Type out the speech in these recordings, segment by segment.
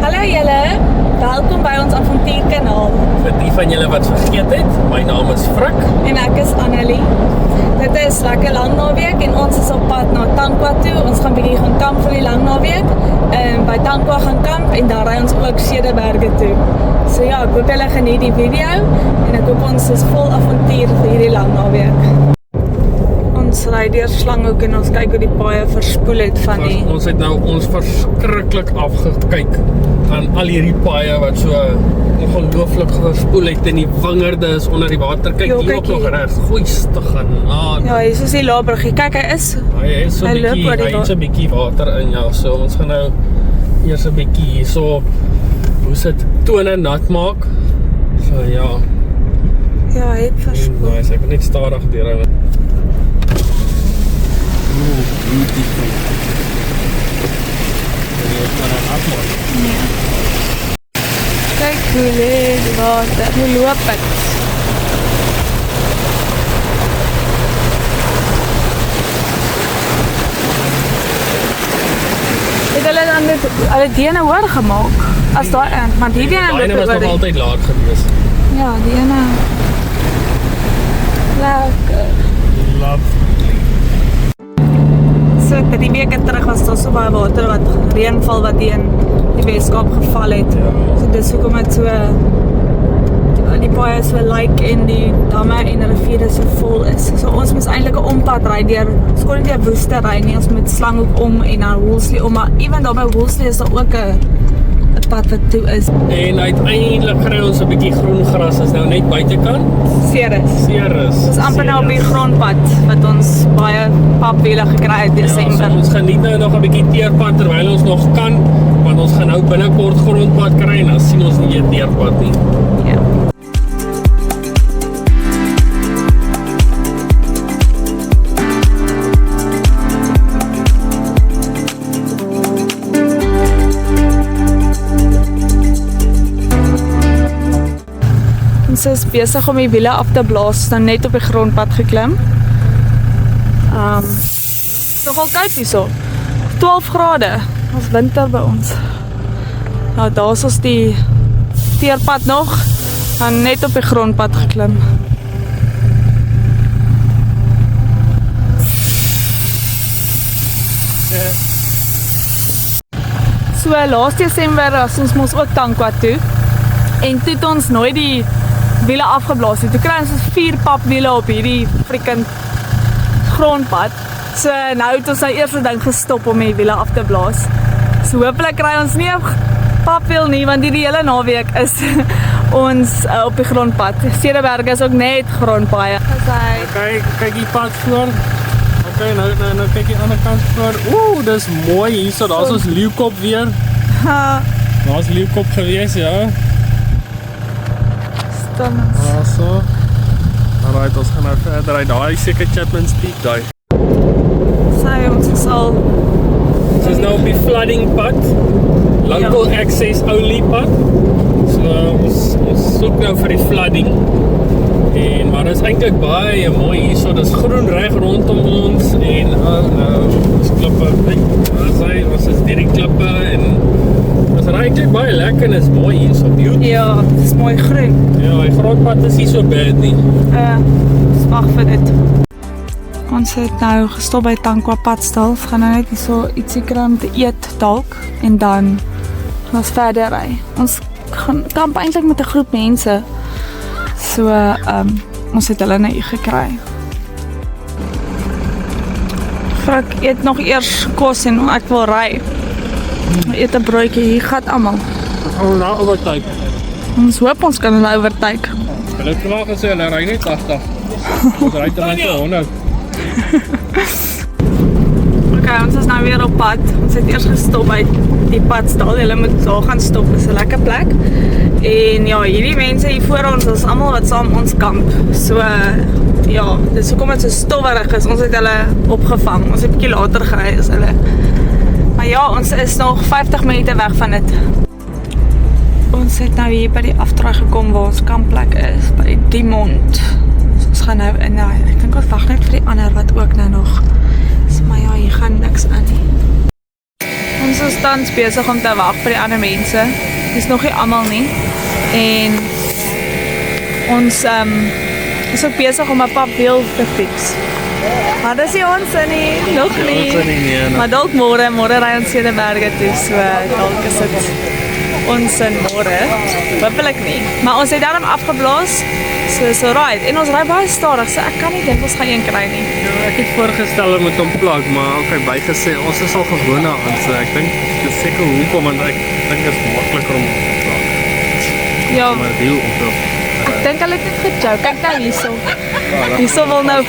Hallo julle, welkom by ons avontuurkanaal. Vir die van julle wat vergeet het, my naam is Frik. En ek is Annelie. Dit is lekker lang naweek en ons is op pad na Tankwa toe. Ons gaan bietjie gaan kamp vir die lang naweek. By Tankwa gaan kamp en dan ry ons ook Cederberge toe. So ja, ek hoop julle geniet die video en ek hoop ons is vol avontuur vir hierdie lang naweek. Ons ry deur Slanghoek en ons kyk hoe die paaie verspoel het van die... Ons het nou ons verskriklik afgekyk aan al hierdie paaie wat so ongelooflik verspoel het en die wingerde is onder die water. Kyk, hier ook nog reg, goeie gaan. Ja, hier is die Laagbruggie. Kyk, hy is so 'n bietjie water in, ja. So ons gaan nou eers 'n bietjie hierso hoe sit tone nat maak. So ja. Ja, hy het verspoel. Nice, ek moet net stadig deurry. Beautiful. Ja. Kyk hoe lê die water, hoe loop het. Het hulle dan hulle dene hoor gemaak? As daai maar die dene was nog altyd laag gewees. Ja, die ene. Lekker. Lovely. So 3 weke terug was daar so baie water wat reënval wat hier in die Weskaap geval het. Ja. So dis hoekom dit so die paaie so lyk en die damme en riviere so vol is. So ons moes eintlik 'n ompad ry deur, ons kon nie deur Woester ry nie, ons moet Slanghoek om en dan Woolsley om, maar ewen daar by Woolsley is daar ook 'n pad wat toe is. En uiteindelik kry ons 'n bietjie groen gras, is nou net buitekant. Ceres. Ceres. Dis amper nou op die grondpad wat ons baie papwiele gekry het Desember. Ja, so ons geniet nou nog 'n bietjie teerpad terwyl ons nog kan, want ons gaan nou binnekort grondpad kry en dan sien ons nie weer teerpad nie. Ja. Ons is besig om die wiele af te blaas, dan net op die grondpad geklim. Nogal koud hierso. 12 grade. Ons winter by ons. Nou daar is ons die teerpad nog, dan net op die grondpad geklim. So laas Desember was ons mos ook Tankwa toe. En toe het ons nooit die wiele afgeblaas het. Toe kry ons 4 papwiele op hierdie freaking grondpad. So nou het ons nou eerste ding gestop om die wiele af te blaas. So hopelik kry ons nie 'n papwiel nie, want die hele naweek is ons op die grondpad. Cederberge is ook net grondpaaie. Kyk die pad voor. Okay, nou kyk die ander kant voor. Dis mooi hierso. Daar's ons leeukop weer. Daar's leeukop gewees, ja. So. Alright, ons gaan nou verder uit. Daai seker Chapman's Peak daai. Ons is al... Ons is nou op die flooding pad. Local access only pad. So ons soek nou vir die flooding. Maar dit is eintlik baie mooi hierso. Dis groen reg rondom ons en ons klippe. Ons is deur die klippe en dit is eintlik baie lekker en is mooi hierso. Ja, dit is mooi groen. Ja, die grondpad is nie so bad nie. Dis wag vir dit. Ons het nou gestop by Tankwa padstal. Ons gaan nou net hierso ietsie kry om te eet dalk en dan gaan ons verder ry. Ons gaan kamp eintlik met 'n groep mense. So ons het hulle nou hier gekry. Frik eet nog eers kos en ek wil ry. Eet 'n broodjie, hier gaan almal. Ons nou overtake. Ons hoop ons kan hulle overtake. Hulle het vandag gesê hulle ry net 80. Ons ry dan net 100. Okay, ons is nou weer op pad. Ons het eers gestop by die padstal. Hulle moet daar gaan stop, is 'n lekker plek. En ja, hierdie mense hier voor ons is almal wat saam ons kamp. So ja, dis hoekom dit so stowwerig is. Ons het hulle opgevang. Ons het 'n bietjie later gery as hulle. Maar ja, ons is nog 50 minute weg van dit. Ons het nou hier by die afdraai gekom waar ons kampplek is, by die mond. So ons gaan nou in daai. Ek dink ons wag net vir die ander wat ook nou nog. So, maar ja, hier gaan niks aan nie. Ons is tans besig om te wag vir die ander mense. Dis nog nie almal nie. En ons is ook besig om 'n pap wiel te fix. Maar dis nie ons nie, nog nie. Maar dalk môre ry ons Cederberge toe, so dalk is dit ons in môre. Hoopelik nie. Maar ons het daarom afgeblaas. So right. En ons ry baie stadig, so ek kan nie dink ons gaan een kry nie. Ja, ek het voorgestel om met hom plak, maar okay, bygesê ons is al gewoond daaraan, so ek dink dis seker hoekom, want ek dink dit is makliker om te plak. Ja, Maar die om te ek dink hulle het net gejoke. Kyk nou hierso. Hierso wil nou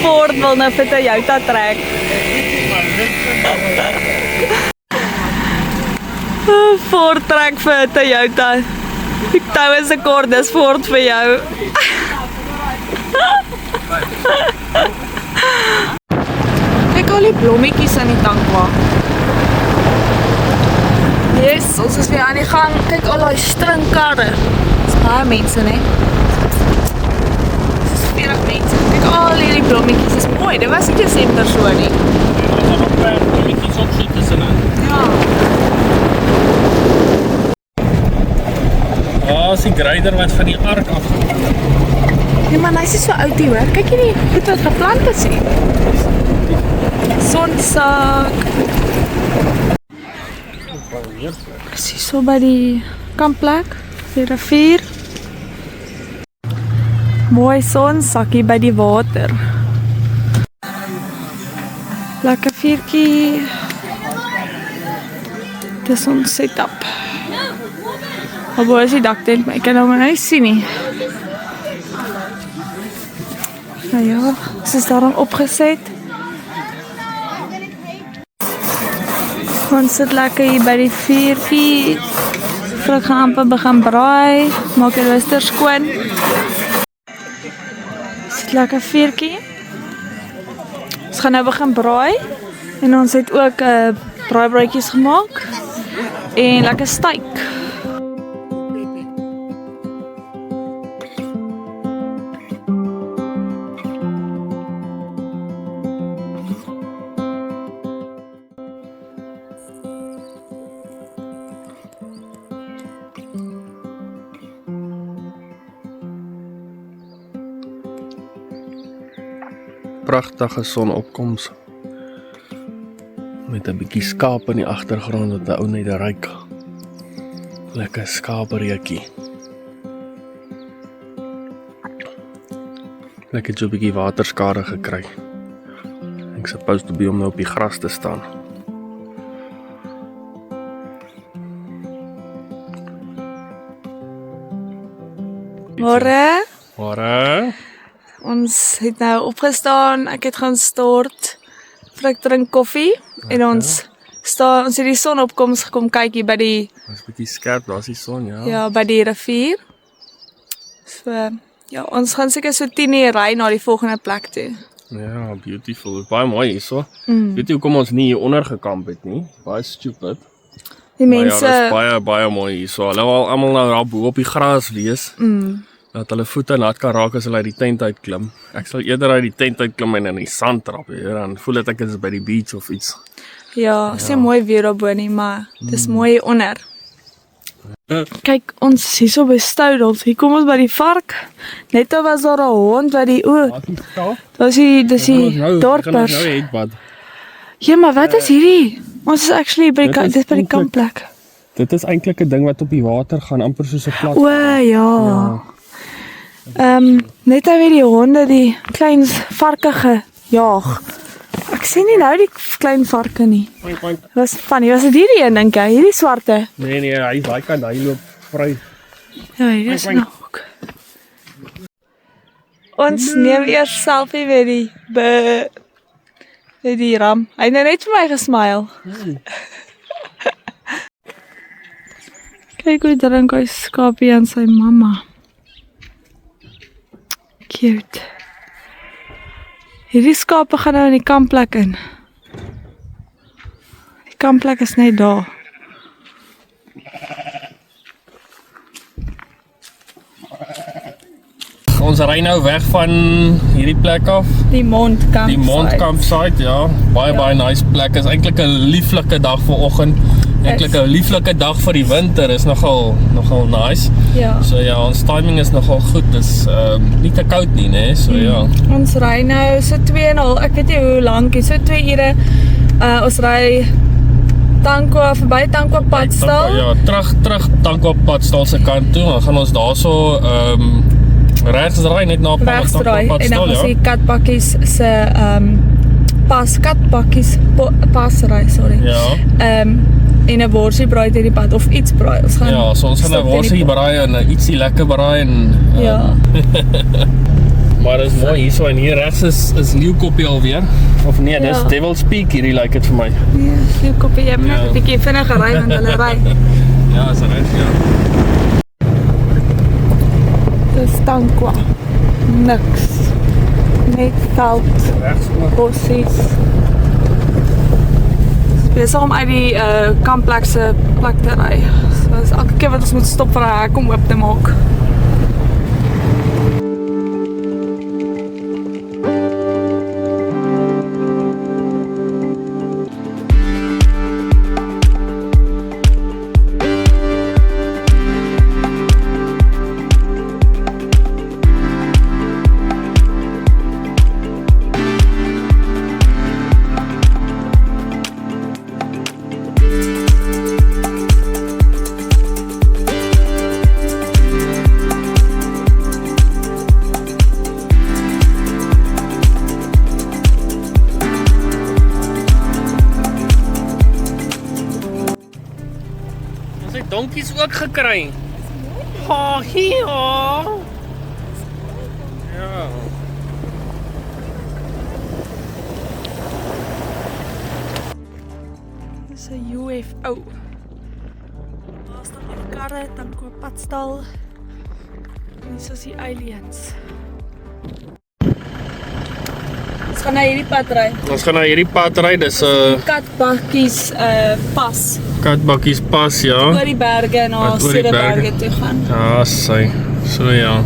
Ford wil nou vir Toyota trek. Ford trek vir Toyota. Die tou is 'n kort, dis Ford vir jou. Kyk al die blommetjies in die tankwa. Yes, ons is weer aan die gang. Kyk al die stringkarre. Dis baie mense, né? Dis 40 mense. Kyk al hierdie blommetjies, dis mooi. Dit was nie Desember so nie. ons gaan op blommetjies op so tussenin. Ja. Is die grader wat van die ark afgekom. Nee man, hy is so oud hier hoor. Kyk hierdie goed wat geplant is hier. Sonsak. Precies so by die kampplek, die rivier. Mooi sonsakkie by die water. Lekker vuurtjie. Dis ons setup. Waar is die daktent, maar ek kan hom nou nie sien nie. Nou ja, ons is daarom opgeset. Ons sit lekker hier by die vuurtjie. Vrug gaan amper begin braai. Maak die rooster skoon. Sit lekker vuurtjie. Ons gaan nou begin braai. En ons het ook braaibroodjies gemaak. En lekker steak. Pragtige sonopkoms met 'n bietjie skaap in die agtergrond wat 'n ou net ruik. Lekker skaapreukie. Lekker so 'n bietjie waterskade gekry. Ek supposed to be om nou op die gras te staan. Môre. Môre. Ons het nou opgestaan, ek het gaan stort, vir ek drink koffie en ons het die sonopkoms gekom kyk hier by die Dis 'n bietjie skerp, daar's die son, ja. ja, by die rivier. So ja, ons gaan seker so 10 uur ry na die volgende plek toe. Ja, beautiful. Baie mooi hierso. Weet jy hoekom ons nie hier onder gekamp het nie? Baie stupid. Die mense Maar ja, dis baie mooi hierso. Hulle wil almal nou daar bo op die gras wees. Dat hulle voete nat kan raak as hulle uit die tent uitklim. Ek sal eerder uit die tent uitklim en in die sand trap, dan voel dit ek is by die beach of iets. ja, sê mooi weer op bo nie, maar dis mooi hier onder. Kyk, ons is hier so by Stoudels. Hier kom ons by die vark. Net nou was daar 'n hond wat die dis die dorpers. Ja, maar wat is hierdie? Ons is actually by die kampplek. Dit is eintlik 'n ding wat op die water gaan, amper soos 'n plat. O ja. Net nou weer die honde die klein varke gejaag. Ek sien nie nou die klein varke nie. Was funny, was dit hierdie een dink jy? Hierdie swarte? Nee, hy daai kan hy loop vry. Ja, hier is nou ook. Ons neem eers selfie met die ram. Hy het net vir my gesmile. Kyk hoe drink hy skapie aan sy mamma. Cute. Hierdie skape gaan nou in die kampplek in. Die kampplek is net daar. ons ry nou weg van hierdie plek af. Die Mond Die Mond campsite, ja. Baie nice plek. Is eintlik 'n lieflike dag vir oggend. Eintlik 'n lieflike dag vir die winter. Is nogal nice. Ja. So ja, ons timing is nogal goed. Dis nie te koud nie, né? So ja. Ons ry nou so 2,5, ek weet nie hoe lank nie, so 2 ure. Ons ry Tankwa, verby Tankwa Padstal. Ja, terug Tankwa Padstal se kant toe. Dan gaan ons daarso regs ry net na Tankwa Padstal, en dan ons die Katbakkies se Katbakkies pasry, sorry. Ja. En 'n worsie braai deur die pad of iets braai. Ons gaan Ja, so ons gaan 'n worsie braai en ietsie lekker braai en ja. Maar dis mooi hierso en hier regs is Leeukoppie alweer. Of nee, dis Devil's Peak hierdie lyk dit vir my. Nee, Leeukoppie, jy moet net 'n bietjie vinniger ry want hulle ry. Ja, is reg, ja. Dis Tankwa. Niks. Net veld, Regs ook. bossies. Besig om uit die kampplek se plek te ry. So dis elke keer wat ons moet stop vir 'n hek om oop te maak. Donkies ook gekry. Ha, hier. Ja. Dis 'n UFO. Daar staan die karre, Tankwa Padstal. Dis is die aliens. Ons gaan na hierdie pad ry. Ons gaan na hierdie pad ry. Dis Katbakkies pas. Katbakkies pas, ja. Oor die berge na Cederberge toe gaan. Ja, sy. So ja.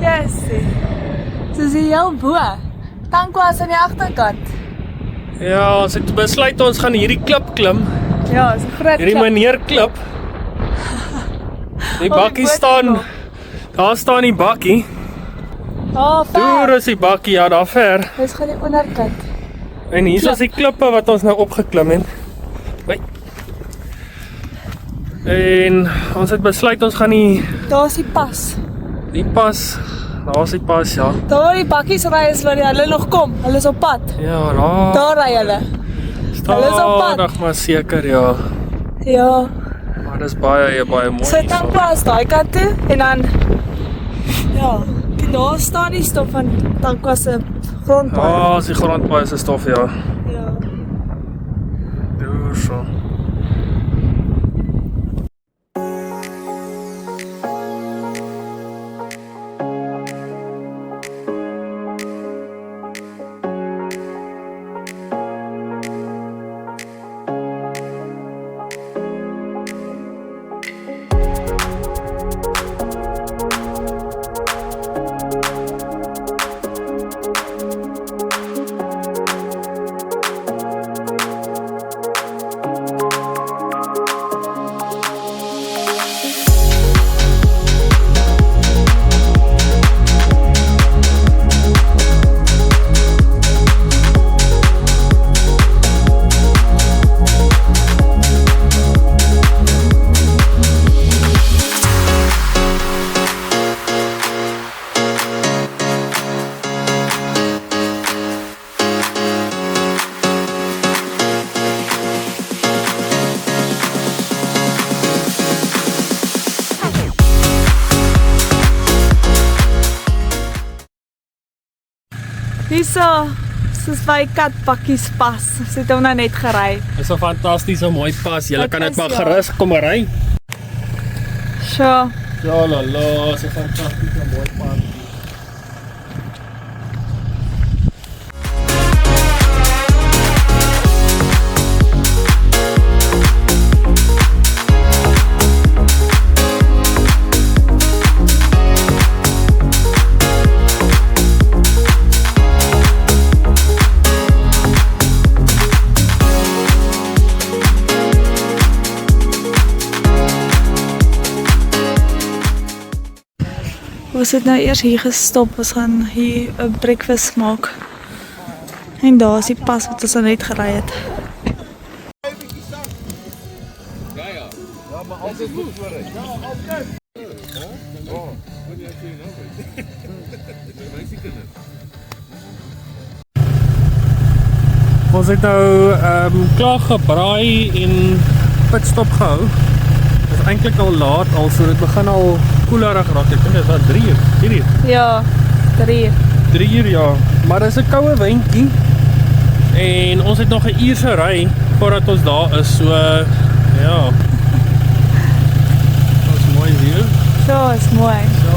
Yes. Dis heel bo. Tankwa is aan die agterkant. Ja, ons het besluit ons gaan hierdie klip klim. Ja, is 'n groot Hierdie meneer klip. Die bakkie staan. Daar staan die bakkie. ver. Daar is die bakkie, ja, daar ver. Dis gaan die onderkant. En hier is die klippe wat ons nou opgeklim het. Wait. En ons het besluit ons gaan Daar's die pas. die pas. Daar's die pas, ja. Daar waar die bakkies ry is waar hulle nog kom. Hulle is op pad. Ja, daar. Daar ry hulle. Hulle is op pad. Stadig maar seker, ja. Ja. Maar dis baie mooi. So Tankwa is daai kant toe en dan ja, daar staan die stof van Tankwa se grondpad. Ah, is die grondpad se stof, ja. Ja. Daar so. Hierso, soos by Katbakkies pas. Ons het hom nou net gery. Dis 'n fantastiese mooi pas. Jy Dit kan dit is, maar ja. gerus kom ry. So, Ja la la, is 'n fantastiese mooi pad. ons het nou eers hier gestop, ons gaan hier 'n breakfast maak. En daar is die pas wat ons nou net gery het. Ons het nou klaar gebraai en pitstop gehou. Dit is eintlik al laat al, so dit begin al koelerig raak. Ek dink dit is wat 3 uur, 4 uur. Ja, 3 uur. 3 uur ja, maar dit is 'n koue windjie. En ons het nog 'n uur se ry voordat ons daar is. So ja. Dit is mooi hier. So, is mooi. So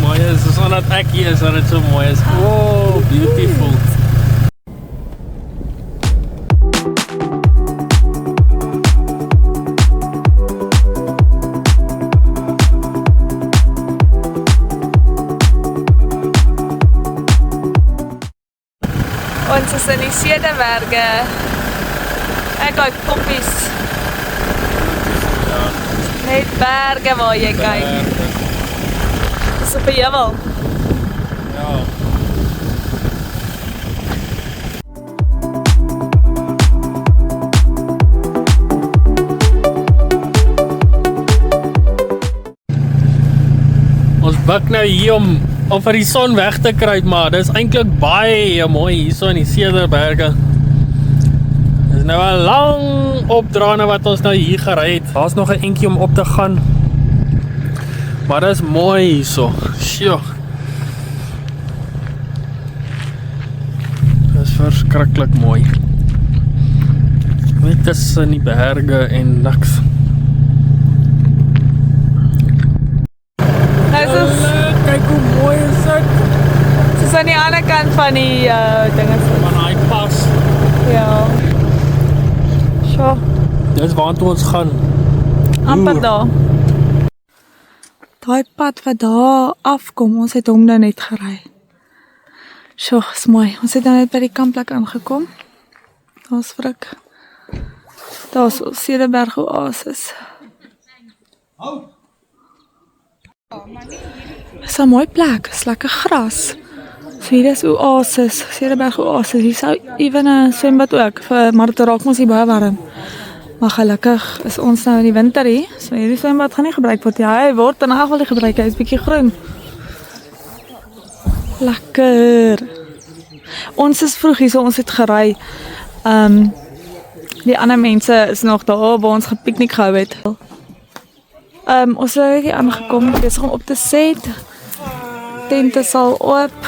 mooi is, dis omdat ek hier is dat dit so mooi is. Wow, beautiful. Ons is in die Cederberge. Ek kyk koppies. Ja, Net berge waar jy kyk. Dis op 'n heuwel. ja. Ons buk nou hier om vir die son weg te kry, maar dit is eintlik baie mooi hierso in die Cederberge. Dit is nou 'n lang opdraande wat ons nou hier gery het. Daar's nog 'n entjie om op te gaan. Maar dit is mooi hierso. Sjoe. Dit is verskriklik mooi. Net tussen die berge en niks. Nou is Kyk hoe mooi is dit. ons aan die ander kant van die dinge. Van hy pas. Ja. So, Dis waartoe ons gaan. amper Oer. daar. Daai pad wat daar afkom, ons het hom nou net gery. So, is mooi. Ons het nou net by die kampplek aangekom. Daar's Frik. Daar's Cederberg Oasis. Dis 'n mooi plek, is lekker gras. So hier is Oasis, Cederberg Oasis. Hier sou ewen 'n swembad ook, maar dit raak mos hier baie warm. Maar gelukkig is ons nou in die winter hier, so hierdie swembad gaan nie gebruik word nie. Hy word in elk geval nie gebruik, hy is bietjie groen. Lekker. Ons is vroeg hier, so ons het gery. Die ander mense is nog daar waar ons gepiknik gehou het. Ons het hier aangekom, besig om op te set. Tente sal oop.